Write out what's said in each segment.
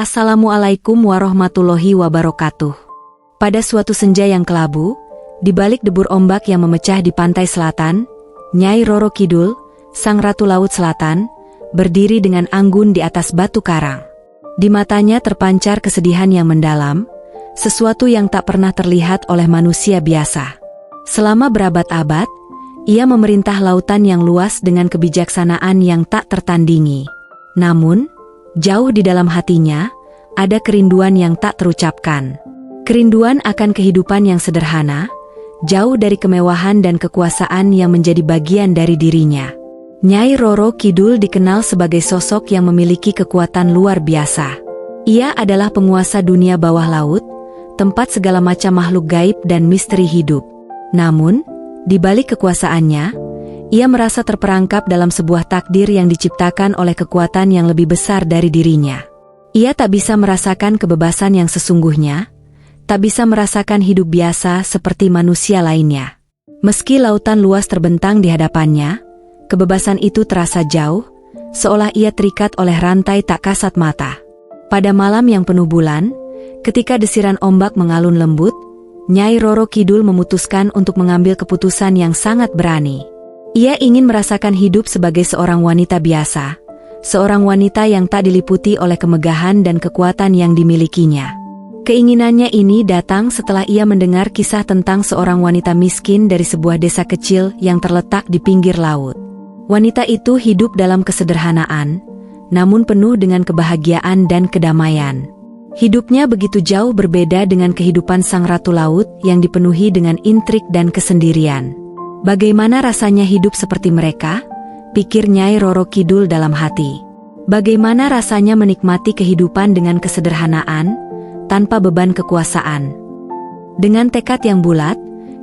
Assalamualaikum warahmatullahi wabarakatuh. Pada suatu senja yang kelabu, di balik debur ombak yang memecah di pantai selatan, Nyai Roro Kidul, sang Ratu Laut Selatan, berdiri dengan anggun di atas batu karang. Di matanya terpancar kesedihan yang mendalam, sesuatu yang tak pernah terlihat oleh manusia biasa. Selama berabad-abad, ia memerintah lautan yang luas dengan kebijaksanaan yang tak tertandingi. Namun, jauh di dalam hatinya, ada kerinduan yang tak terucapkan. Kerinduan akan kehidupan yang sederhana, jauh dari kemewahan dan kekuasaan yang menjadi bagian dari dirinya. Nyai Roro Kidul dikenal sebagai sosok yang memiliki kekuatan luar biasa. Ia adalah penguasa dunia bawah laut, tempat segala macam makhluk gaib dan misteri hidup. Namun, di balik kekuasaannya, ia merasa terperangkap dalam sebuah takdir yang diciptakan oleh kekuatan yang lebih besar dari dirinya. Ia tak bisa merasakan kebebasan yang sesungguhnya, tak bisa merasakan hidup biasa seperti manusia lainnya. Meski lautan luas terbentang di hadapannya, kebebasan itu terasa jauh, seolah ia terikat oleh rantai tak kasat mata. Pada malam yang penuh bulan, ketika desiran ombak mengalun lembut, Nyai Roro Kidul memutuskan untuk mengambil keputusan yang sangat berani. Ia ingin merasakan hidup sebagai seorang wanita biasa, seorang wanita yang tak diliputi oleh kemegahan dan kekuatan yang dimilikinya. Keinginannya ini datang setelah ia mendengar kisah tentang seorang wanita miskin dari sebuah desa kecil yang terletak di pinggir laut. Wanita itu hidup dalam kesederhanaan, namun penuh dengan kebahagiaan dan kedamaian. Hidupnya begitu jauh berbeda dengan kehidupan sang Ratu Laut yang dipenuhi dengan intrik dan kesendirian. Bagaimana rasanya hidup seperti mereka? Pikir Nyai Roro Kidul dalam hati. Bagaimana rasanya menikmati kehidupan dengan kesederhanaan, tanpa beban kekuasaan? Dengan tekad yang bulat,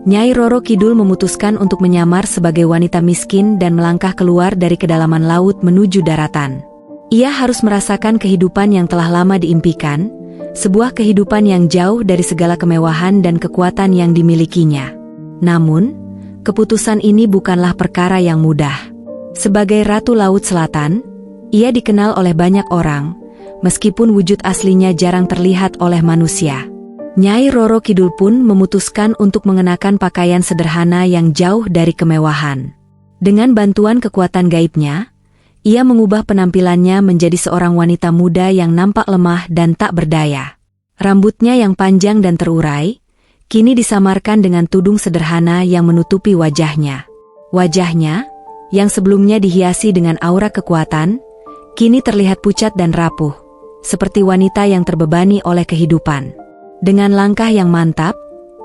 Nyai Roro Kidul memutuskan untuk menyamar sebagai wanita miskin dan melangkah keluar dari kedalaman laut menuju daratan. Ia harus merasakan kehidupan yang telah lama diimpikan, sebuah kehidupan yang jauh dari segala kemewahan dan kekuatan yang dimilikinya. Namun, keputusan ini bukanlah perkara yang mudah. Sebagai Ratu Laut Selatan, ia dikenal oleh banyak orang, meskipun wujud aslinya jarang terlihat oleh manusia. Nyai Roro Kidul pun memutuskan untuk mengenakan pakaian sederhana yang jauh dari kemewahan. Dengan bantuan kekuatan gaibnya, ia mengubah penampilannya menjadi seorang wanita muda yang nampak lemah dan tak berdaya. Rambutnya yang panjang dan terurai, kini disamarkan dengan tudung sederhana yang menutupi wajahnya. Wajahnya, yang sebelumnya dihiasi dengan aura kekuatan, kini terlihat pucat dan rapuh, seperti wanita yang terbebani oleh kehidupan. Dengan langkah yang mantap,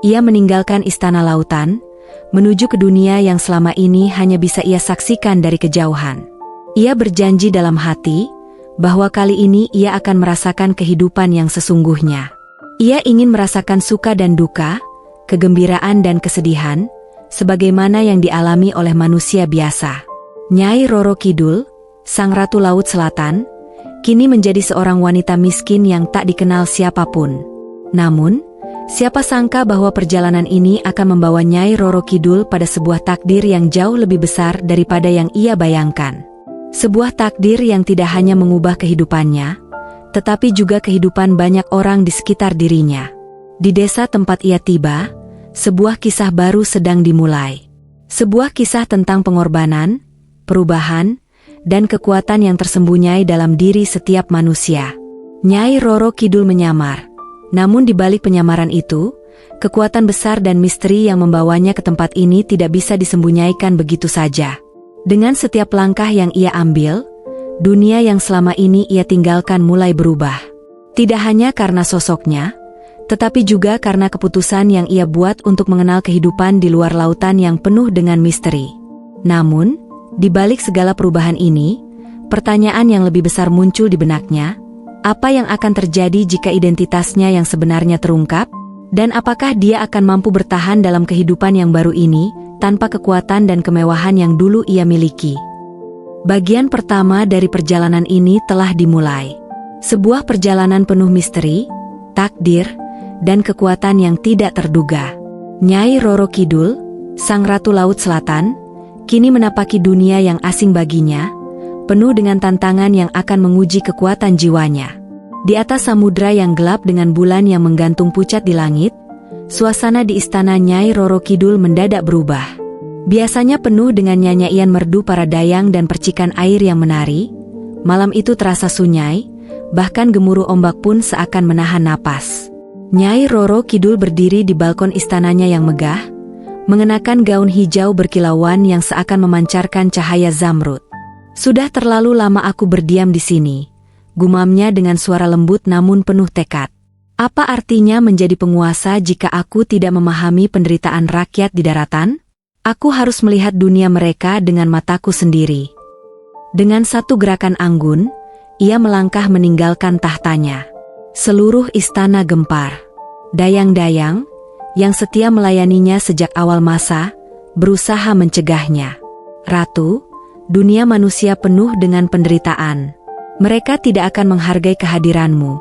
ia meninggalkan istana lautan, menuju ke dunia yang selama ini hanya bisa ia saksikan dari kejauhan. Ia berjanji dalam hati, bahwa kali ini ia akan merasakan kehidupan yang sesungguhnya. Ia ingin merasakan suka dan duka, kegembiraan dan kesedihan, sebagaimana yang dialami oleh manusia biasa. Nyai Roro Kidul, sang Ratu Laut Selatan, kini menjadi seorang wanita miskin yang tak dikenal siapapun. Namun, siapa sangka bahwa perjalanan ini akan membawa Nyai Roro Kidul pada sebuah takdir yang jauh lebih besar daripada yang ia bayangkan. Sebuah takdir yang tidak hanya mengubah kehidupannya, tetapi juga kehidupan banyak orang di sekitar dirinya. Di desa tempat ia tiba, sebuah kisah baru sedang dimulai. Sebuah kisah tentang pengorbanan, perubahan, dan kekuatan yang tersembunyi dalam diri setiap manusia. Nyai Roro Kidul menyamar. Namun di balik penyamaran itu, kekuatan besar dan misteri yang membawanya ke tempat ini tidak bisa disembunyikan begitu saja. Dengan setiap langkah yang ia ambil, dunia yang selama ini ia tinggalkan mulai berubah. Tidak hanya karena sosoknya, tetapi juga karena keputusan yang ia buat untuk mengenal kehidupan di luar lautan yang penuh dengan misteri. Namun, di balik segala perubahan ini, pertanyaan yang lebih besar muncul di benaknya. Apa yang akan terjadi jika identitasnya yang sebenarnya terungkap? Dan apakah dia akan mampu bertahan dalam kehidupan yang baru ini, tanpa kekuatan dan kemewahan yang dulu ia miliki? Bagian pertama dari perjalanan ini telah dimulai. Sebuah perjalanan penuh misteri, takdir, dan kekuatan yang tidak terduga. Nyai Roro Kidul, sang Ratu Laut Selatan, kini menapaki dunia yang asing baginya, penuh dengan tantangan yang akan menguji kekuatan jiwanya. Di atas samudra yang gelap dengan bulan yang menggantung pucat di langit, suasana di istana Nyai Roro Kidul mendadak berubah. Biasanya penuh dengan nyanyian merdu para dayang dan percikan air yang menari, malam itu terasa sunyi, bahkan gemuruh ombak pun seakan menahan napas. Nyai Roro Kidul berdiri di balkon istananya yang megah, mengenakan gaun hijau berkilauan yang seakan memancarkan cahaya zamrud. "Sudah terlalu lama aku berdiam di sini," gumamnya dengan suara lembut namun penuh tekad. "Apa artinya menjadi penguasa jika aku tidak memahami penderitaan rakyat di daratan? Aku harus melihat dunia mereka dengan mataku sendiri." Dengan satu gerakan anggun, ia melangkah meninggalkan tahtanya. Seluruh istana gempar. Dayang-dayang, yang setia melayaninya sejak awal masa, berusaha mencegahnya. "Ratu, dunia manusia penuh dengan penderitaan. Mereka tidak akan menghargai kehadiranmu,"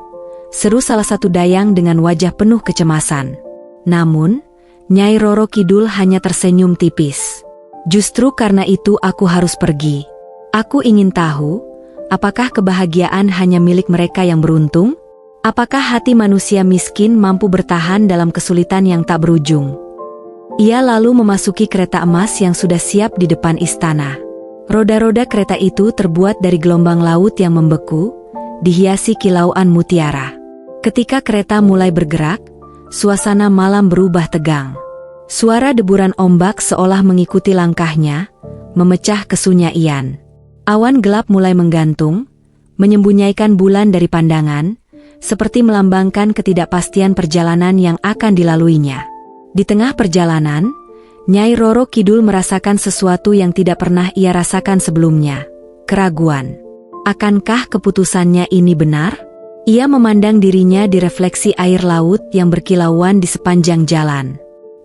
seru salah satu dayang dengan wajah penuh kecemasan. Namun, Nyai Roro Kidul hanya tersenyum tipis. "Justru karena itu aku harus pergi. Aku ingin tahu, apakah kebahagiaan hanya milik mereka yang beruntung? Apakah hati manusia miskin mampu bertahan dalam kesulitan yang tak berujung?" Ia lalu memasuki kereta emas yang sudah siap di depan istana. Roda-roda kereta itu terbuat dari gelombang laut yang membeku, dihiasi kilauan mutiara. Ketika kereta mulai bergerak, suasana malam berubah tegang. Suara deburan ombak seolah mengikuti langkahnya, memecah kesunyian. Awan gelap mulai menggantung, menyembunyikan bulan dari pandangan, seperti melambangkan ketidakpastian perjalanan yang akan dilaluinya. Di tengah perjalanan, Nyai Roro Kidul merasakan sesuatu yang tidak pernah ia rasakan sebelumnya. Keraguan. Akankah keputusannya ini benar? Ia memandang dirinya di refleksi air laut yang berkilauan di sepanjang jalan.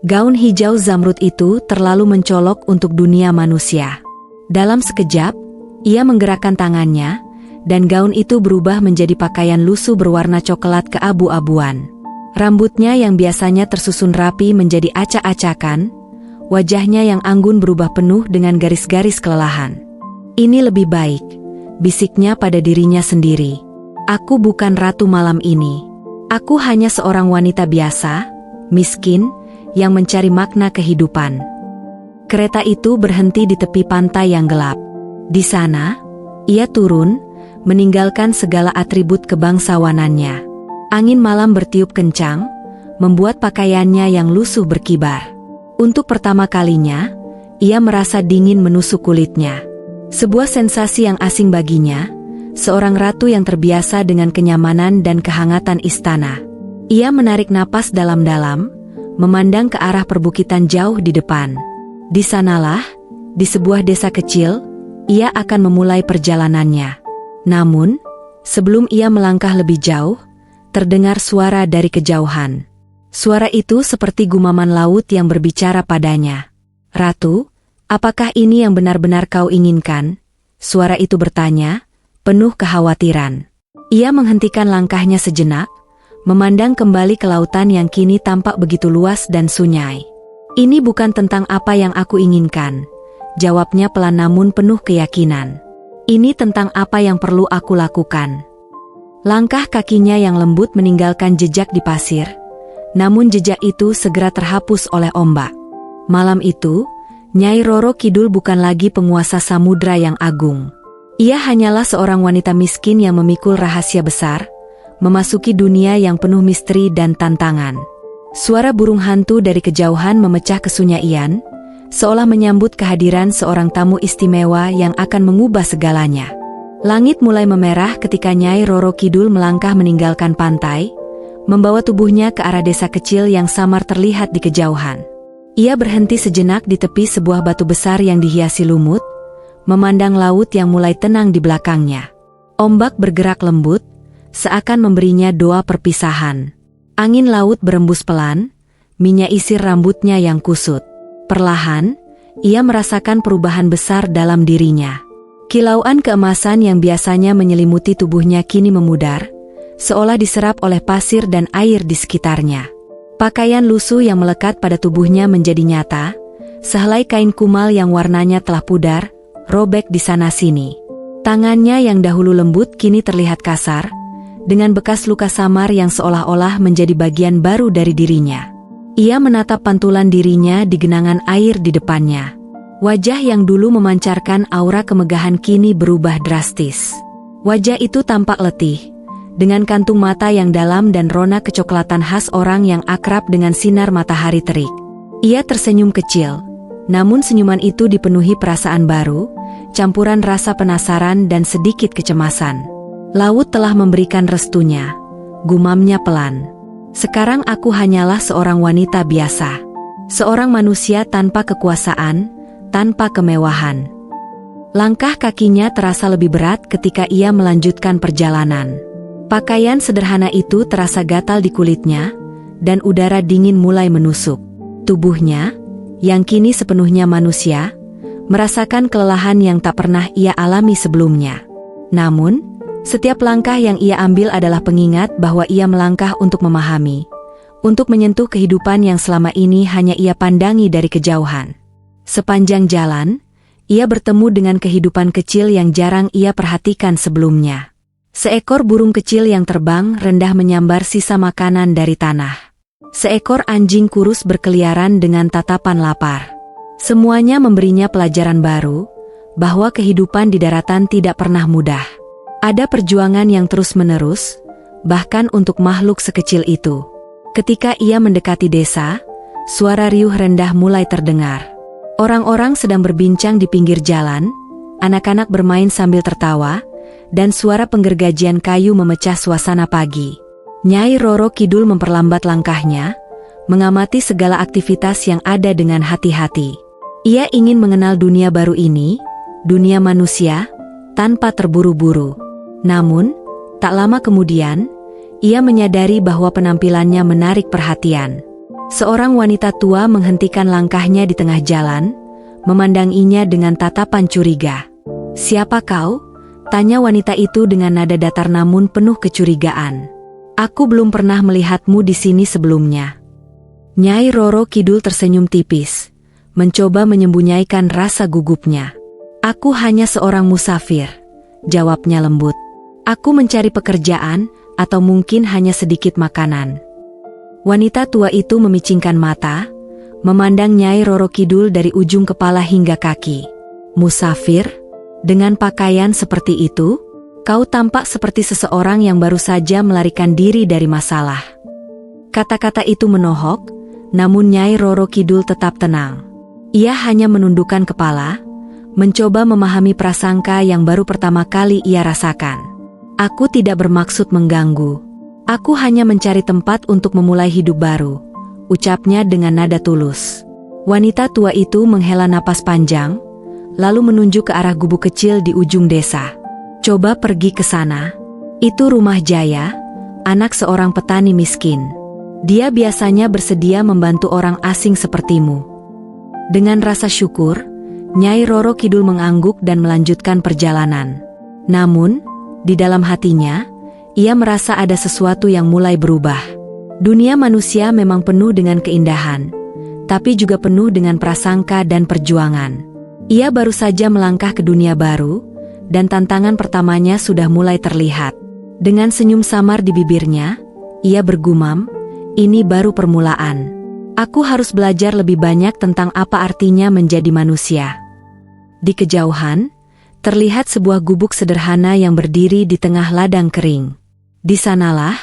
Gaun hijau zamrud itu terlalu mencolok untuk dunia manusia. Dalam sekejap, ia menggerakkan tangannya, dan gaun itu berubah menjadi pakaian lusuh berwarna coklat keabu-abuan. Rambutnya yang biasanya tersusun rapi menjadi acak-acakan, wajahnya yang anggun berubah penuh dengan garis-garis kelelahan. "Ini lebih baik," bisiknya pada dirinya sendiri. "Aku bukan ratu malam ini. Aku hanya seorang wanita biasa, miskin, yang mencari makna kehidupan." Kereta itu berhenti di tepi pantai yang gelap. Di sana, ia turun, meninggalkan segala atribut kebangsawanannya. Angin malam bertiup kencang, membuat pakaiannya yang lusuh berkibar. Untuk pertama kalinya, ia merasa dingin menusuk kulitnya. Sebuah sensasi yang asing baginya, seorang ratu yang terbiasa dengan kenyamanan dan kehangatan istana. Ia menarik napas dalam-dalam, memandang ke arah perbukitan jauh di depan. Di sanalah, di sebuah desa kecil, ia akan memulai perjalanannya. Namun, sebelum ia melangkah lebih jauh, terdengar suara dari kejauhan. Suara itu seperti gumaman laut yang berbicara padanya. "Ratu, apakah ini yang benar-benar kau inginkan?" Suara itu bertanya, penuh kekhawatiran. Ia menghentikan langkahnya sejenak, memandang kembali ke lautan yang kini tampak begitu luas dan sunyi. "Ini bukan tentang apa yang aku inginkan," jawabnya pelan namun penuh keyakinan. "Ini tentang apa yang perlu aku lakukan." Langkah kakinya yang lembut meninggalkan jejak di pasir, namun jejak itu segera terhapus oleh ombak. Malam itu, Nyai Roro Kidul bukan lagi penguasa samudra yang agung. Ia hanyalah seorang wanita miskin yang memikul rahasia besar, memasuki dunia yang penuh misteri dan tantangan. Suara burung hantu dari kejauhan memecah kesunyian, seolah menyambut kehadiran seorang tamu istimewa yang akan mengubah segalanya. Langit mulai memerah ketika Nyai Roro Kidul melangkah meninggalkan pantai, membawa tubuhnya ke arah desa kecil yang samar terlihat di kejauhan. Ia berhenti sejenak di tepi sebuah batu besar yang dihiasi lumut, memandang laut yang mulai tenang di belakangnya. Ombak bergerak lembut, seakan memberinya doa perpisahan. Angin laut berembus pelan, menyisir rambutnya yang kusut. Perlahan, ia merasakan perubahan besar dalam dirinya. Kilauan keemasan yang biasanya menyelimuti tubuhnya kini memudar, seolah diserap oleh pasir dan air di sekitarnya. Pakaian lusuh yang melekat pada tubuhnya menjadi nyata, sehelai kain kumal yang warnanya telah pudar, robek di sana-sini. Tangannya yang dahulu lembut kini terlihat kasar, dengan bekas luka samar yang seolah-olah menjadi bagian baru dari dirinya. Ia menatap pantulan dirinya di genangan air di depannya. Wajah yang dulu memancarkan aura kemegahan kini berubah drastis. Wajah itu tampak letih, dengan kantung mata yang dalam dan rona kecoklatan khas orang yang akrab dengan sinar matahari terik. Ia tersenyum kecil, namun senyuman itu dipenuhi perasaan baru, campuran rasa penasaran dan sedikit kecemasan. Laut telah memberikan restunya, gumamnya pelan. Sekarang aku hanyalah seorang wanita biasa. Seorang manusia tanpa kekuasaan, tanpa kemewahan. Langkah kakinya terasa lebih berat ketika ia melanjutkan perjalanan. Pakaian sederhana itu terasa gatal di kulitnya, dan udara dingin mulai menusuk. Tubuhnya, yang kini sepenuhnya manusia, merasakan kelelahan yang tak pernah ia alami sebelumnya. Namun, setiap langkah yang ia ambil adalah pengingat bahwa ia melangkah untuk memahami, untuk menyentuh kehidupan yang selama ini hanya ia pandangi dari kejauhan. Sepanjang jalan, ia bertemu dengan kehidupan kecil yang jarang ia perhatikan sebelumnya. Seekor burung kecil yang terbang rendah menyambar sisa makanan dari tanah. Seekor anjing kurus berkeliaran dengan tatapan lapar. Semuanya memberinya pelajaran baru, bahwa kehidupan di daratan tidak pernah mudah. Ada perjuangan yang terus-menerus, bahkan untuk makhluk sekecil itu. Ketika ia mendekati desa, suara riuh rendah mulai terdengar. Orang-orang sedang berbincang di pinggir jalan, anak-anak bermain sambil tertawa, dan suara penggergajian kayu memecah suasana pagi. Nyai Roro Kidul memperlambat langkahnya, mengamati segala aktivitas yang ada dengan hati-hati. Ia ingin mengenal dunia baru ini, dunia manusia, tanpa terburu-buru. Namun, tak lama kemudian, ia menyadari bahwa penampilannya menarik perhatian. Seorang wanita tua menghentikan langkahnya di tengah jalan, memandanginya dengan tatapan curiga. "Siapa kau?" tanya wanita itu dengan nada datar namun penuh kecurigaan. "Aku belum pernah melihatmu di sini sebelumnya." Nyai Roro Kidul tersenyum tipis, mencoba menyembunyikan rasa gugupnya. "Aku hanya seorang musafir," jawabnya lembut. "Aku mencari pekerjaan, atau mungkin hanya sedikit makanan." Wanita tua itu memicingkan mata, memandang Nyai Roro Kidul dari ujung kepala hingga kaki. "Musafir? Dengan pakaian seperti itu, kau tampak seperti seseorang yang baru saja melarikan diri dari masalah." Kata-kata itu menohok, namun Nyai Roro Kidul tetap tenang. Ia hanya menundukkan kepala, mencoba memahami prasangka yang baru pertama kali ia rasakan. "Aku tidak bermaksud mengganggu. Aku hanya mencari tempat untuk memulai hidup baru," ucapnya dengan nada tulus. Wanita tua itu menghela napas panjang, lalu menunjuk ke arah gubuk kecil di ujung desa. "Coba pergi ke sana. Itu rumah Jaya, anak seorang petani miskin. Dia biasanya bersedia membantu orang asing sepertimu." Dengan rasa syukur, Nyai Roro Kidul mengangguk dan melanjutkan perjalanan. Namun, di dalam hatinya, ia merasa ada sesuatu yang mulai berubah. Dunia manusia memang penuh dengan keindahan, tapi juga penuh dengan prasangka dan perjuangan. Ia baru saja melangkah ke dunia baru, dan tantangan pertamanya sudah mulai terlihat. Dengan senyum samar di bibirnya, ia bergumam, "Ini baru permulaan. Aku harus belajar lebih banyak tentang apa artinya menjadi manusia." Di kejauhan, terlihat sebuah gubuk sederhana yang berdiri di tengah ladang kering. Di sanalah,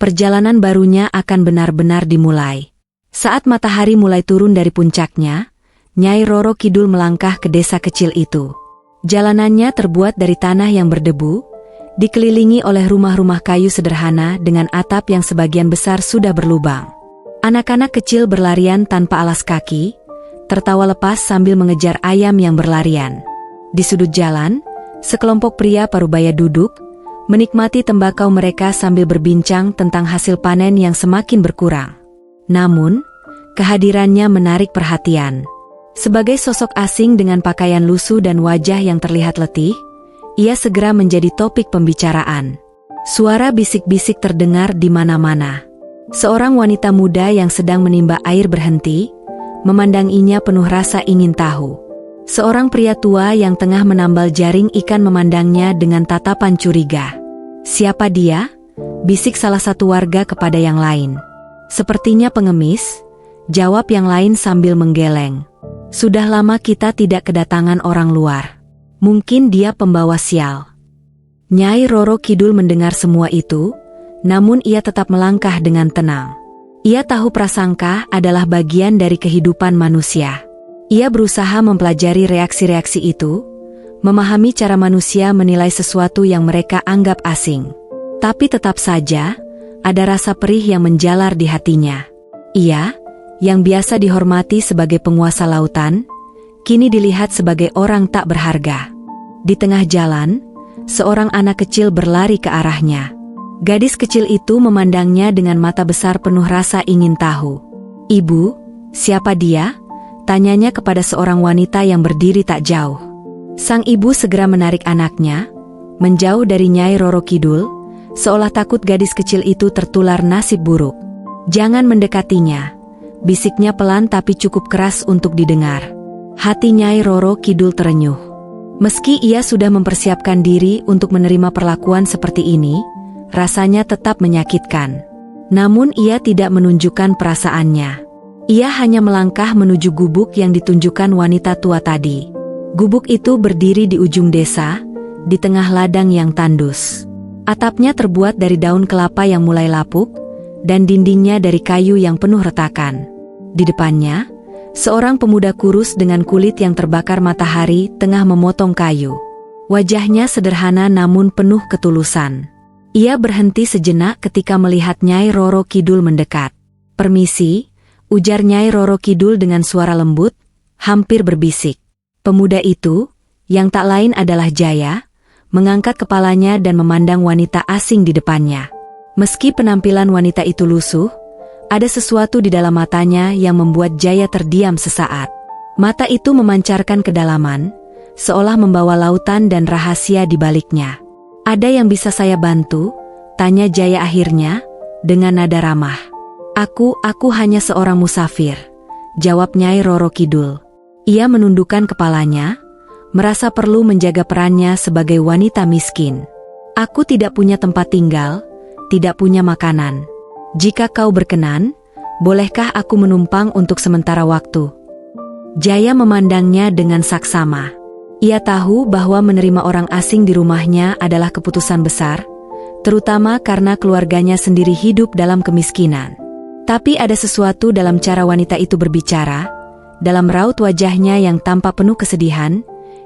perjalanan barunya akan benar-benar dimulai. Saat matahari mulai turun dari puncaknya, Nyai Roro Kidul melangkah ke desa kecil itu. Jalanannya terbuat dari tanah yang berdebu, dikelilingi oleh rumah-rumah kayu sederhana dengan atap yang sebagian besar sudah berlubang. Anak-anak kecil berlarian tanpa alas kaki, tertawa lepas sambil mengejar ayam yang berlarian. Di sudut jalan, sekelompok pria parubaya duduk, menikmati tembakau mereka sambil berbincang tentang hasil panen yang semakin berkurang. Namun, kehadirannya menarik perhatian. Sebagai sosok asing dengan pakaian lusuh dan wajah yang terlihat letih, ia segera menjadi topik pembicaraan. Suara bisik-bisik terdengar di mana-mana. Seorang wanita muda yang sedang menimba air berhenti, memandanginya penuh rasa ingin tahu. Seorang pria tua yang tengah menambal jaring ikan memandangnya dengan tatapan curiga. "Siapa dia?" bisik salah satu warga kepada yang lain. Sepertinya pengemis, jawab yang lain sambil menggeleng. Sudah lama kita tidak kedatangan orang luar. Mungkin dia pembawa sial. Nyai Roro Kidul mendengar semua itu, namun ia tetap melangkah dengan tenang. Ia tahu prasangka adalah bagian dari kehidupan manusia. Ia berusaha mempelajari reaksi-reaksi itu, memahami cara manusia menilai sesuatu yang mereka anggap asing. Tapi tetap saja, ada rasa perih yang menjalar di hatinya. Ia, yang biasa dihormati sebagai penguasa lautan, kini dilihat sebagai orang tak berharga. Di tengah jalan, seorang anak kecil berlari ke arahnya. Gadis kecil itu memandangnya dengan mata besar penuh rasa ingin tahu. "Ibu, siapa dia?" tanyanya kepada seorang wanita yang berdiri tak jauh. Sang ibu segera menarik anaknya, menjauh dari Nyai Roro Kidul, seolah takut gadis kecil itu tertular nasib buruk. "Jangan mendekatinya," bisiknya pelan tapi cukup keras untuk didengar. Hati Nyai Roro Kidul terenyuh. Meski ia sudah mempersiapkan diri untuk menerima perlakuan seperti ini, rasanya tetap menyakitkan. Namun ia tidak menunjukkan perasaannya. Ia hanya melangkah menuju gubuk yang ditunjukkan wanita tua tadi. Gubuk itu berdiri di ujung desa, di tengah ladang yang tandus. Atapnya terbuat dari daun kelapa yang mulai lapuk, dan dindingnya dari kayu yang penuh retakan. Di depannya, seorang pemuda kurus dengan kulit yang terbakar matahari tengah memotong kayu. Wajahnya sederhana namun penuh ketulusan. Ia berhenti sejenak ketika melihat Nyai Roro Kidul mendekat. "Permisi," ujar Nyai Roro Kidul dengan suara lembut, hampir berbisik. Pemuda itu, yang tak lain adalah Jaya, mengangkat kepalanya dan memandang wanita asing di depannya. Meski penampilan wanita itu lusuh, ada sesuatu di dalam matanya yang membuat Jaya terdiam sesaat. Mata itu memancarkan kedalaman, seolah membawa lautan dan rahasia di baliknya. "Ada yang bisa saya bantu?" tanya Jaya akhirnya, dengan nada ramah. Aku hanya seorang musafir," jawab Nyai Roro Kidul. Ia menundukkan kepalanya, merasa perlu menjaga perannya sebagai wanita miskin. "Aku tidak punya tempat tinggal, tidak punya makanan. Jika kau berkenan, bolehkah aku menumpang untuk sementara waktu?" Jaya memandangnya dengan saksama. Ia tahu bahwa menerima orang asing di rumahnya adalah keputusan besar, terutama karena keluarganya sendiri hidup dalam kemiskinan. Tapi ada sesuatu dalam cara wanita itu berbicara, dalam raut wajahnya yang tampak penuh kesedihan,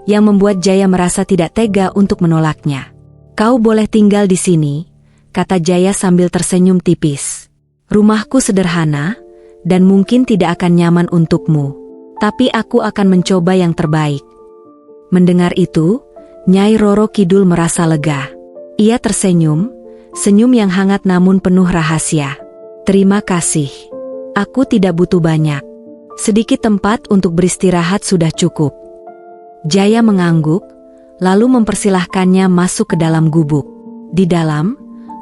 yang membuat Jaya merasa tidak tega untuk menolaknya. "Kau boleh tinggal di sini," kata Jaya sambil tersenyum tipis. "Rumahku sederhana, dan mungkin tidak akan nyaman untukmu. Tapi aku akan mencoba yang terbaik." Mendengar itu, Nyai Roro Kidul merasa lega. Ia tersenyum, senyum yang hangat namun penuh rahasia. "Terima kasih. Aku tidak butuh banyak. Sedikit tempat untuk beristirahat sudah cukup." Jaya mengangguk, lalu mempersilahkannya masuk ke dalam gubuk. Di dalam,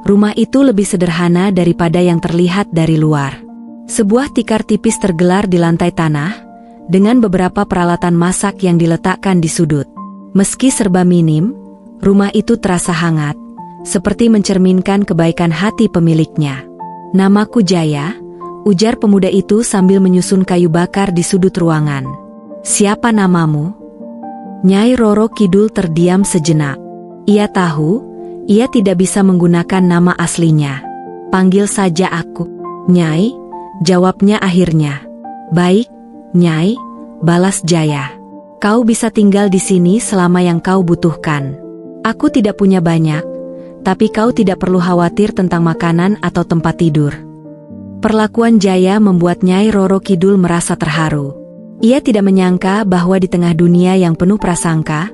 rumah itu lebih sederhana daripada yang terlihat dari luar. Sebuah tikar tipis tergelar di lantai tanah, dengan beberapa peralatan masak yang diletakkan di sudut. Meski serba minim, rumah itu terasa hangat, seperti mencerminkan kebaikan hati pemiliknya. "Namaku Jaya," ujar pemuda itu sambil menyusun kayu bakar di sudut ruangan. "Siapa namamu?" Nyai Roro Kidul terdiam sejenak. Ia tahu, ia tidak bisa menggunakan nama aslinya. "Panggil saja aku Nyai," jawabnya akhirnya. "Baik, Nyai," balas Jaya. "Kau bisa tinggal di sini selama yang kau butuhkan. Aku tidak punya banyak, tapi kau tidak perlu khawatir tentang makanan atau tempat tidur." Perlakuan Jaya membuat Nyai Roro Kidul merasa terharu. Ia tidak menyangka bahwa di tengah dunia yang penuh prasangka,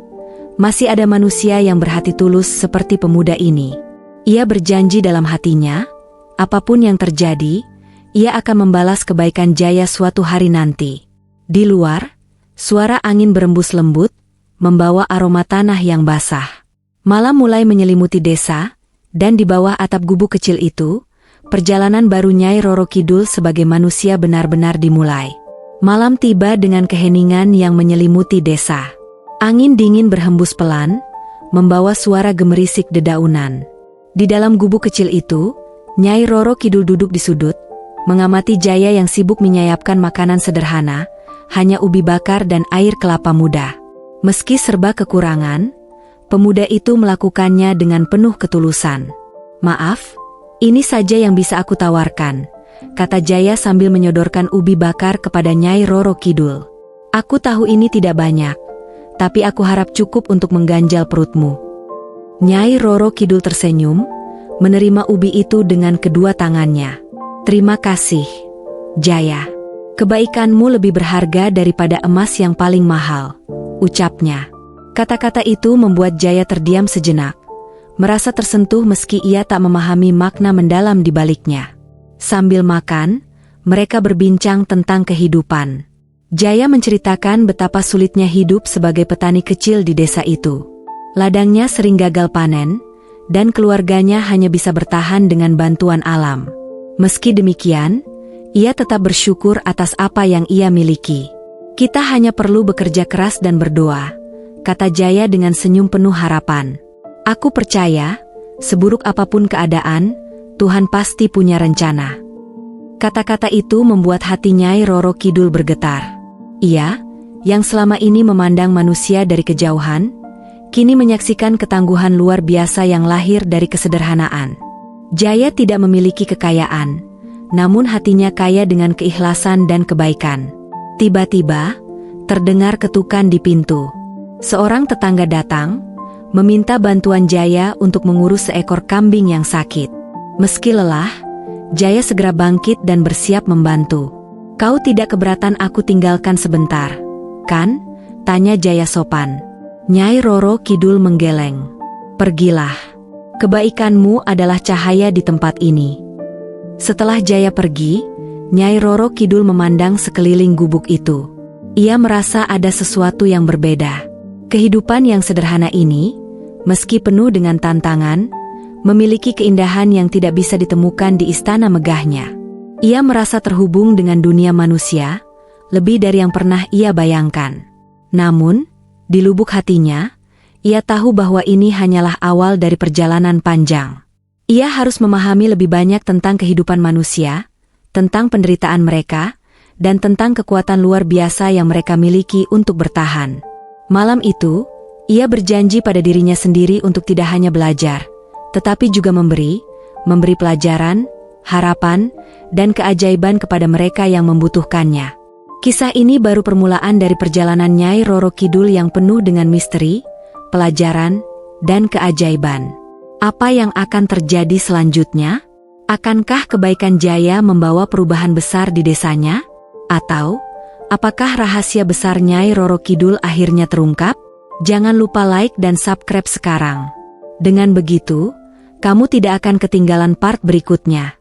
masih ada manusia yang berhati tulus seperti pemuda ini. Ia berjanji dalam hatinya, apapun yang terjadi, ia akan membalas kebaikan Jaya suatu hari nanti. Di luar, suara angin berembus lembut, membawa aroma tanah yang basah. Malam mulai menyelimuti desa, dan di bawah atap gubuk kecil itu, perjalanan baru Nyai Roro Kidul sebagai manusia benar-benar dimulai. Malam tiba dengan keheningan yang menyelimuti desa. Angin dingin berhembus pelan, membawa suara gemerisik dedaunan. Di dalam gubuk kecil itu, Nyai Roro Kidul duduk di sudut, mengamati Jaya yang sibuk menyayapkan makanan sederhana, hanya ubi bakar dan air kelapa muda. Meski serba kekurangan, pemuda itu melakukannya dengan penuh ketulusan. "Maaf, ini saja yang bisa aku tawarkan," kata Jaya sambil menyodorkan ubi bakar kepada Nyai Roro Kidul. "Aku tahu ini tidak banyak, tapi aku harap cukup untuk mengganjal perutmu." Nyai Roro Kidul tersenyum, menerima ubi itu dengan kedua tangannya. "Terima kasih, Jaya. Kebaikanmu lebih berharga daripada emas yang paling mahal," ucapnya. Kata-kata itu membuat Jaya terdiam sejenak, merasa tersentuh meski ia tak memahami makna mendalam di baliknya. Sambil makan, mereka berbincang tentang kehidupan. Jaya menceritakan betapa sulitnya hidup sebagai petani kecil di desa itu. Ladangnya sering gagal panen, dan keluarganya hanya bisa bertahan dengan bantuan alam. Meski demikian, ia tetap bersyukur atas apa yang ia miliki. "Kita hanya perlu bekerja keras dan berdoa," kata Jaya dengan senyum penuh harapan. "Aku percaya, seburuk apapun keadaan, Tuhan pasti punya rencana." Kata-kata itu membuat hati Nyai Roro Kidul bergetar. Ia, yang selama ini memandang manusia dari kejauhan, kini menyaksikan ketangguhan luar biasa yang lahir dari kesederhanaan. Jaya tidak memiliki kekayaan, namun hatinya kaya dengan keikhlasan dan kebaikan. Tiba-tiba, terdengar ketukan di pintu. Seorang tetangga datang, meminta bantuan Jaya untuk mengurus seekor kambing yang sakit. Meski lelah, Jaya segera bangkit dan bersiap membantu. "Kau tidak keberatan aku tinggalkan sebentar, kan?" tanya Jaya sopan. Nyai Roro Kidul menggeleng. "Pergilah. Kebaikanmu adalah cahaya di tempat ini." Setelah Jaya pergi, Nyai Roro Kidul memandang sekeliling gubuk itu. Ia merasa ada sesuatu yang berbeda. Kehidupan yang sederhana ini, meski penuh dengan tantangan, memiliki keindahan yang tidak bisa ditemukan di istana megahnya. Ia merasa terhubung dengan dunia manusia, lebih dari yang pernah ia bayangkan. Namun, di lubuk hatinya, ia tahu bahwa ini hanyalah awal dari perjalanan panjang. Ia harus memahami lebih banyak tentang kehidupan manusia, tentang penderitaan mereka, dan tentang kekuatan luar biasa yang mereka miliki untuk bertahan. Malam itu, ia berjanji pada dirinya sendiri untuk tidak hanya belajar, tetapi juga memberi pelajaran, harapan, dan keajaiban kepada mereka yang membutuhkannya. Kisah ini baru permulaan dari perjalanan Nyai Roro Kidul yang penuh dengan misteri, pelajaran, dan keajaiban. Apa yang akan terjadi selanjutnya? Akankah kebaikan Jaya membawa perubahan besar di desanya? Atau, apakah rahasia besar Nyai Roro Kidul akhirnya terungkap? Jangan lupa like dan subscribe sekarang. Dengan begitu, kamu tidak akan ketinggalan part berikutnya.